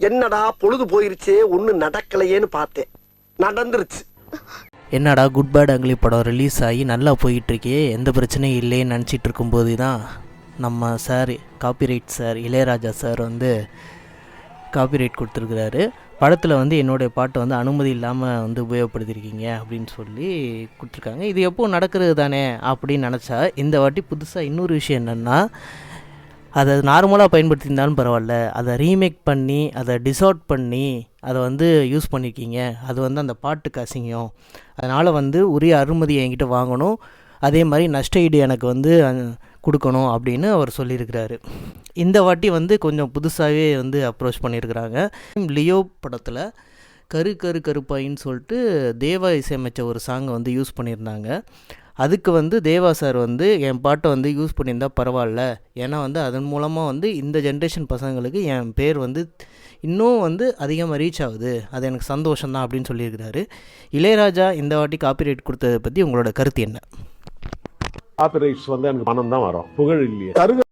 என்னடா பொழுது போயிருச்சே ஒண்ணு நடக்கலையேன்னு பார்த்தேன், நடந்துருச்சு. என்னடா குட் பேட் அங்கிலி படம் ரிலீஸ் ஆகி நல்லா போயிட்டுருக்கே, எந்த பிரச்சனையும் இல்லைன்னு நினச்சிட்டு இருக்கும்போது தான் நம்ம sir copyright sir Ilaiyaraaja sir வந்து காப்பிரைட் கொடுத்துருக்குறாரு. படத்தில் வந்து என்னுடைய பாட்டை வந்து அனுமதி இல்லாமல் வந்து உபயோகப்படுத்தியிருக்கீங்க அப்படின்னு சொல்லி கொடுத்துருக்காங்க. இது எப்போது நடக்கிறது தானே அப்படின்னு நினச்சா, இந்த வாட்டி புதுசாக இன்னொரு விஷயம் என்னென்னா, அதை நார்மலாக பயன்படுத்தியிருந்தாலும் பரவாயில்ல, அதை ரீமேக் பண்ணி அதை டிசார்ட் பண்ணி அதை வந்து யூஸ் பண்ணியிருக்கீங்க. அது வந்து அந்த பாட்டுக்கு அசிங்கம். அதனால் வந்து உரிய அனுமதி என்கிட்ட வாங்கணும், அதே மாதிரி நஷ்ட ஈடு எனக்கு வந்து கொடுக்கணும் அப்படின்னு அவர் சொல்லியிருக்கிறாரு. இந்த வாட்டி வந்து கொஞ்சம் புதுசாகவே வந்து அப்ரோச் பண்ணியிருக்கிறாங்க. லியோ படத்தில் கரு கரு கருப்பாயின்னு சொல்லிட்டு தேவா இசையமைச்ச ஒரு சாங்கை வந்து யூஸ் பண்ணியிருந்தாங்க. அதுக்கு வந்து தேவா சார் வந்து என் பாட்டை வந்து யூஸ் பண்ணியிருந்தா பரவாயில்ல, ஏன்னா வந்து அதன் மூலமாக வந்து இந்த ஜென்ரேஷன் பசங்களுக்கு என் பேர் வந்து இன்னும் வந்து அதிகமாக ரீச் ஆகுது, அது எனக்கு சந்தோஷம்தான் அப்படின்னு சொல்லியிருக்கிறாரு. இளையராஜா இந்த வாட்டி காப்பிரைட் கொடுத்ததை பற்றி உங்களோட கருத்து என்ன? காப்பிரைட்ஸ் வந்து எனக்கு பணம் தான் வரும், புகழ் இல்லையே.